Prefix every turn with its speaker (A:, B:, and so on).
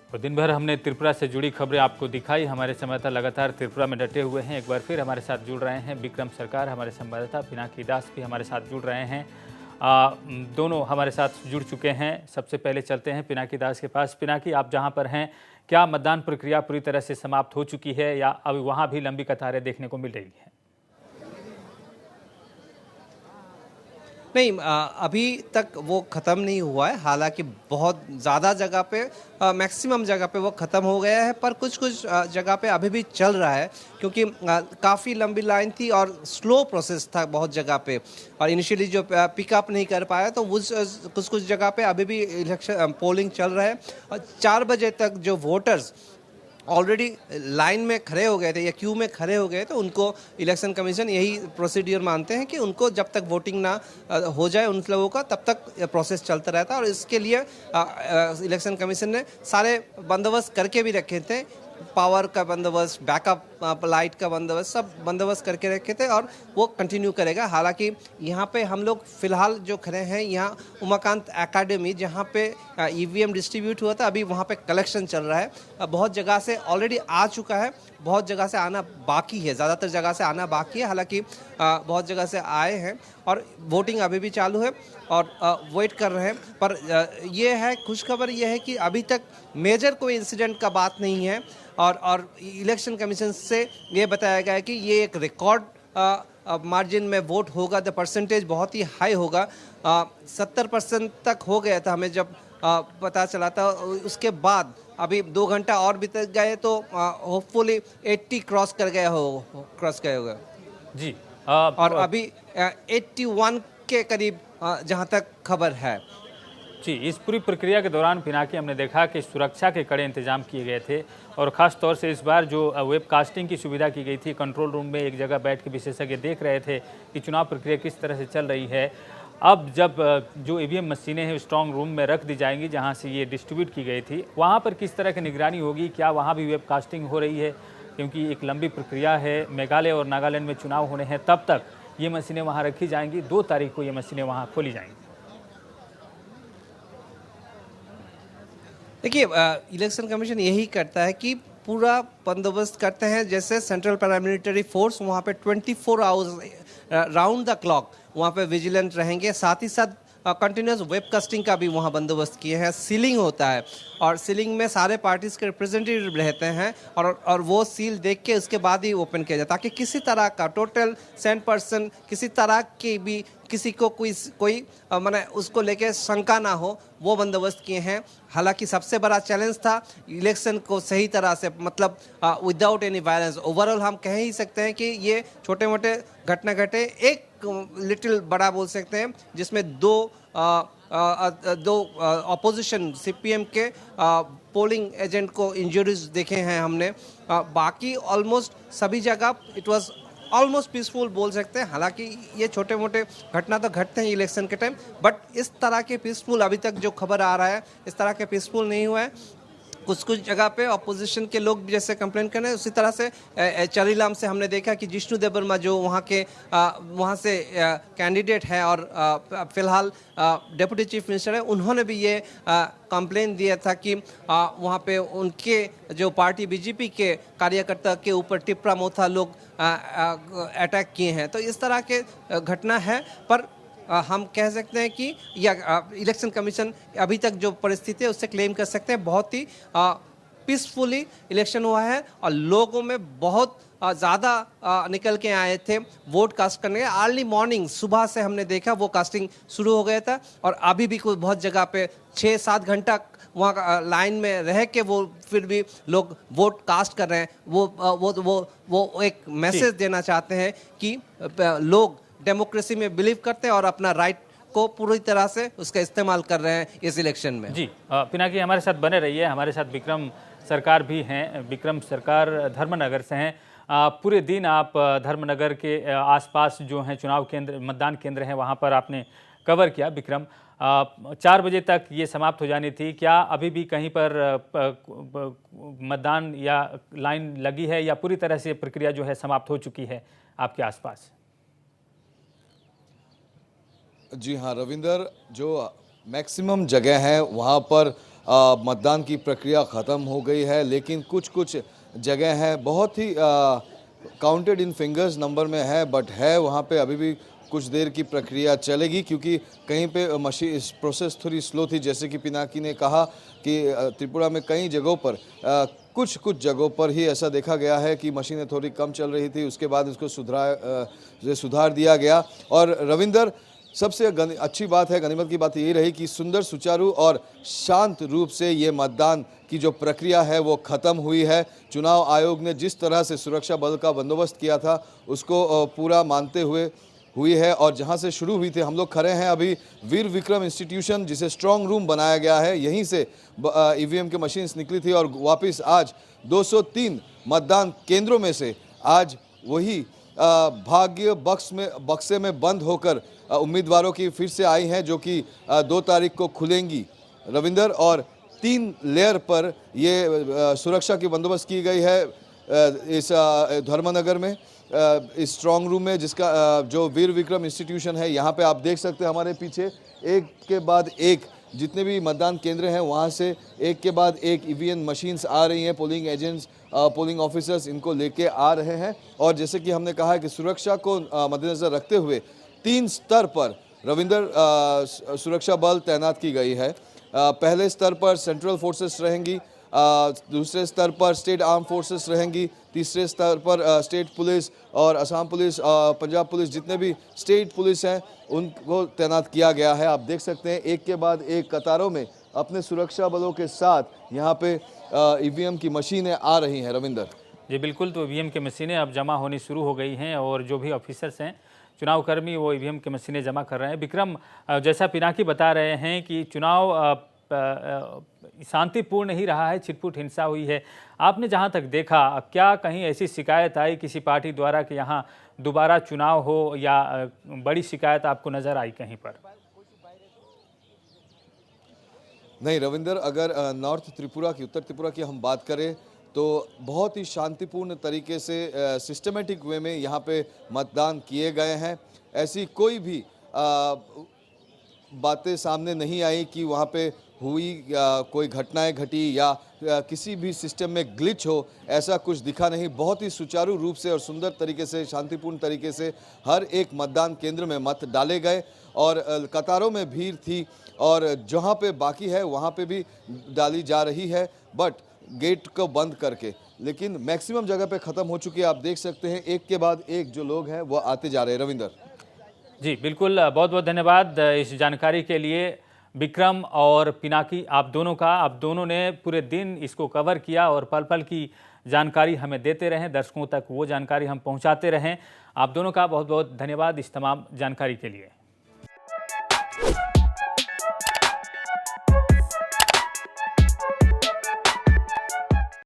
A: और दिन भर हमने त्रिपुरा से जुड़ी खबरें आपको दिखाई। हमारे संवाददाता लगातार त्रिपुरा में डटे हुए हैं। एक बार फिर हमारे साथ जुड़ रहे हैं विक्रम सरकार, हमारे संवाददाता पिनाकी दास भी हमारे साथ जुड़ रहे हैं। दोनों हमारे साथ जुड़ चुके हैं। सबसे पहले चलते हैं पिनाकी दास के पास। पिनाकी, आप जहां पर हैं, क्या मतदान प्रक्रिया पूरी तरह से समाप्त हो चुकी है या अभी वहां भी लंबी कतारें देखने को मिल रही हैं?
B: नहीं, अभी तक वो ख़त्म नहीं हुआ है। हालांकि बहुत ज़्यादा जगह पे, मैक्सिमम जगह पे वो ख़त्म हो गया है, पर कुछ कुछ जगह पे अभी भी चल रहा है, क्योंकि काफ़ी लंबी लाइन थी और स्लो प्रोसेस था बहुत जगह पे। और इनिशियली जो पिकअप नहीं कर पाया, तो उस कुछ कुछ जगह पे अभी भी इलेक्शन पोलिंग चल रहा है। और 4 बजे तक जो वोटर्स ऑलरेडी लाइन में खड़े हो गए थे या क्यू में खड़े हो गए, तो उनको इलेक्शन कमीशन यही प्रोसीड्यूर मानते हैं कि उनको जब तक वोटिंग ना हो जाए उन लोगों का, तब तक प्रोसेस चलता रहता है। और इसके लिए इलेक्शन कमीशन ने सारे बंदोबस्त करके भी रखे थे। पावर का बंदोबस्त, बैकअप लाइट का बंदोबस्त, सब बंदोबस्त करके रखे थे और वो कंटिन्यू करेगा। हालांकि यहाँ पे हम लोग फिलहाल जो खड़े हैं, यहाँ उमाकांत एकेडमी, जहाँ पे ईवीएम डिस्ट्रीब्यूट हुआ था, अभी वहाँ पे कलेक्शन चल रहा है। बहुत जगह से ऑलरेडी आ चुका है, बहुत जगह से आना बाकी है, ज़्यादातर जगह से आना बाकी है। हालांकि बहुत जगह से आए हैं और वोटिंग अभी भी चालू है और वेट कर रहे हैं। पर ये है, खुशखबर ये है कि अभी तक मेजर कोई इंसिडेंट का बात नहीं है। और इलेक्शन कमीशन से ये बताया गया है कि ये एक रिकॉर्ड मार्जिन में वोट होगा। द परसेंटेज बहुत ही हाई होगा। 70% तक हो गया था हमें जब पता चला था। उसके बाद अभी 2 घंटा और बीत गए तो होपफुली 80 क्रॉस गए होगा
A: जी।
B: और अभी 81 के करीब जहां तक खबर है।
A: जी, इस पूरी प्रक्रिया के दौरान पिनाकी, हमने देखा कि सुरक्षा के कड़े इंतजाम किए गए थे और ख़ास तौर से इस बार जो वेबकास्टिंग की सुविधा की गई थी, कंट्रोल रूम में एक जगह बैठ के विशेषज्ञ देख रहे थे कि चुनाव प्रक्रिया किस तरह से चल रही है। अब जब जो ईवीएम मशीनें हैं स्ट्रॉन्ग रूम में रख दी जाएंगी जहाँ से ये डिस्ट्रीब्यूट की गई थी, वहाँ पर किस तरह की निगरानी होगी? क्या वहाँ भी वेबकास्टिंग हो रही है? क्योंकि एक लंबी प्रक्रिया है, मेघालय और नागालैंड में चुनाव होने हैं, तब तक ये मशीनें वहाँ रखी जाएंगी। 2 तारीख को ये मशीनें वहाँ खोली जाएंगी।
B: देखिए, इलेक्शन कमीशन यही करता है कि पूरा बंदोबस्त करते हैं। जैसे सेंट्रल पैरामिलिट्री फोर्स वहाँ पे 24 आवर्स राउंड द क्लॉक वहाँ पे विजिलेंट रहेंगे। साथ ही साथ कंटिन्यूस वेबकास्टिंग का भी वहाँ बंदोबस्त किए हैं। सीलिंग होता है और सीलिंग में सारे पार्टीज के रिप्रेजेंटेटिव रहते हैं और वो सील देख के उसके बाद ही ओपन किया जाता है, ताकि किसी तरह का टोटल 100% किसी तरह की भी किसी को कोई माने उसको लेके शंका ना हो, वो बंदोबस्त किए हैं। हालांकि सबसे बड़ा चैलेंज था इलेक्शन को सही तरह से, मतलब विदाउट एनी वायलेंस। ओवरऑल हम कह ही सकते हैं कि ये छोटे मोटे घटना घटे, एक लिटिल बड़ा बोल सकते हैं, जिसमें दो अपोजिशन सीपीएम के पोलिंग एजेंट को इंजरीज देखे हैं हमने। बाकी ऑलमोस्ट सभी जगह इट वाज ऑलमोस्ट पीसफुल बोल सकते हैं। हालांकि ये छोटे मोटे घटना तो घटते हैं इलेक्शन के टाइम, बट इस तरह के पीसफुल अभी तक जो खबर आ रहा है, इस तरह के पीसफुल नहीं हुआ है। कुछ कुछ जगह पे अपोजिशन के लोग भी जैसे कंप्लेंट कर रहे हैं, उसी तरह से चरीलाम से हमने देखा कि जिष्णु देबबर्मा जो वहाँ से कैंडिडेट है और फिलहाल डिप्टी चीफ मिनिस्टर है, उन्होंने भी ये कंप्लेन दिया था कि वहाँ पे उनके जो पार्टी बीजेपी के कार्यकर्ता के ऊपर टिप्रा मोथा लोग अटैक किए हैं। तो इस तरह के घटना है, पर हम कह सकते हैं कि या इलेक्शन कमीशन अभी तक जो परिस्थिति है उससे क्लेम कर सकते हैं बहुत ही पीसफुली इलेक्शन हुआ है और लोगों में बहुत ज़्यादा निकल के आए थे वोट कास्ट करने। अर्ली मॉर्निंग सुबह से हमने देखा वो कास्टिंग शुरू हो गया था और अभी भी कुछ बहुत जगह पे 6-7 घंटा वहाँ लाइन में रह के वो फिर भी लोग वोट कास्ट कर रहे हैं। वो एक मैसेज देना चाहते हैं कि लोग डेमोक्रेसी में बिलीव करते हैं और अपना राइट को पूरी तरह से उसका इस्तेमाल कर रहे हैं इस इलेक्शन में।
A: जी, पिनाकी हमारे साथ बने रहिए। हमारे साथ विक्रम सरकार भी हैं। विक्रम सरकार धर्मनगर से हैं। पूरे दिन आप धर्मनगर के आसपास जो हैं चुनाव केंद्र, मतदान केंद्र हैं, वहाँ पर आपने कवर किया। विक्रम, 4 बजे तक ये समाप्त हो जानी थी। क्या अभी भी कहीं पर मतदान या लाइन लगी है या पूरी तरह से प्रक्रिया जो है समाप्त हो चुकी है आपके आसपास?
C: जी हाँ रविंदर, जो मैक्सिमम जगह है वहाँ पर मतदान की प्रक्रिया ख़त्म हो गई है, लेकिन कुछ कुछ जगह हैं बहुत he counted in fingers number में है, बट है वहाँ पे अभी भी कुछ देर की प्रक्रिया चलेगी, क्योंकि कहीं पे मशीन इस प्रोसेस थोड़ी स्लो थी। जैसे कि पिनाकी ने कहा कि त्रिपुरा में कई जगहों पर कुछ जगहों पर ही ऐसा देखा गया है कि मशीनें थोड़ी कम चल रही थी, उसके बाद इसको सुधार दिया गया। और रविंदर, सबसे अच्छी बात है, गनीमत की बात यही रही कि सुंदर, सुचारू और शांत रूप से ये मतदान की जो प्रक्रिया है वो ख़त्म हुई है। चुनाव आयोग ने जिस तरह से सुरक्षा बल का बंदोबस्त किया था उसको पूरा मानते हुए हुई है। और जहां से शुरू हुई थी, हम लोग खड़े हैं अभी वीर विक्रम इंस्टीट्यूशन, जिसे स्ट्रांग रूम बनाया गया है, यहीं से ईवीएम की मशीन्स निकली थी और वापस आज 203 मतदान केंद्रों में से आज वही भाग्य बक्से में बंद होकर उम्मीदवारों की फिर से आई हैं, जो कि 2 तारीख को खुलेंगी रविंदर। और 3 लेयर पर ये सुरक्षा की बंदोबस्त की गई है इस धर्मनगर में, इस स्ट्रांग रूम में, जिसका जो वीर विक्रम इंस्टीट्यूशन है। यहाँ पे आप देख सकते हैं हमारे पीछे एक के बाद एक जितने भी मतदान केंद्र हैं वहाँ से एक के बाद एक ईवीएम मशीन्स आ रही हैं। पोलिंग एजेंट्स, पोलिंग ऑफिसर्स इनको लेके आ रहे हैं। और जैसे कि हमने कहा है कि सुरक्षा को मद्देनज़र रखते हुए 3 स्तर पर रविंदर सुरक्षा बल तैनात की गई है। पहले स्तर पर सेंट्रल फोर्सेस रहेंगी, दूसरे स्तर पर स्टेट आर्म फोर्सेस रहेंगी, तीसरे स्तर पर स्टेट पुलिस और असम पुलिस, पंजाब पुलिस, जितने भी स्टेट पुलिस हैं उनको तैनात किया गया है। आप देख सकते हैं एक के बाद एक कतारों में अपने सुरक्षा बलों के साथ यहाँ पे ईवीएम की मशीनें आ रही हैं रविंदर।
A: जी बिल्कुल, तो ईवीएम की मशीनें अब जमा होनी शुरू हो गई हैं और जो भी ऑफिसर्स हैं, चुनाव कर्मी, वो ईवीएम की मशीनें जमा कर रहे हैं। विक्रम, जैसा पिनाकी बता रहे हैं कि चुनाव शांतिपूर्ण ही रहा है, छिटपुट हिंसा हुई है। आपने जहां तक देखा, क्या कहीं ऐसी शिकायत आई किसी पार्टी द्वारा कि यहां दोबारा चुनाव हो, या बड़ी शिकायत आपको नज़र आई कहीं पर?
C: नहीं रविंदर, अगर नॉर्थ त्रिपुरा की, उत्तर त्रिपुरा की हम बात करें तो बहुत ही शांतिपूर्ण तरीके से सिस्टमेटिक वे में यहाँ पे मतदान किए गए हैं। ऐसी कोई भी बातें सामने नहीं आई कि वहाँ पे हुई कोई घटनाएं घटी या किसी भी सिस्टम में ग्लिच हो, ऐसा कुछ दिखा नहीं। बहुत ही सुचारू रूप से और सुंदर तरीके से, शांतिपूर्ण तरीके से हर एक मतदान केंद्र में मत डाले गए और कतारों में भीड़ थी और जहाँ पे बाकी है वहाँ पे भी डाली जा रही है, बट गेट को बंद करके। लेकिन मैक्सिमम जगह पे ख़त्म हो चुकी है। आप देख सकते हैं एक के बाद एक जो लोग हैं वो आते जा रहे हैं रविंदर।
A: जी बिल्कुल, बहुत बहुत धन्यवाद इस जानकारी के लिए विक्रम और पिनाकी, आप दोनों ने पूरे दिन इसको कवर किया और पल पल की जानकारी हमें देते रहें, दर्शकों तक वो जानकारी हम पहुंचाते रहें। आप दोनों का बहुत बहुत धन्यवाद इस तमाम जानकारी के लिए।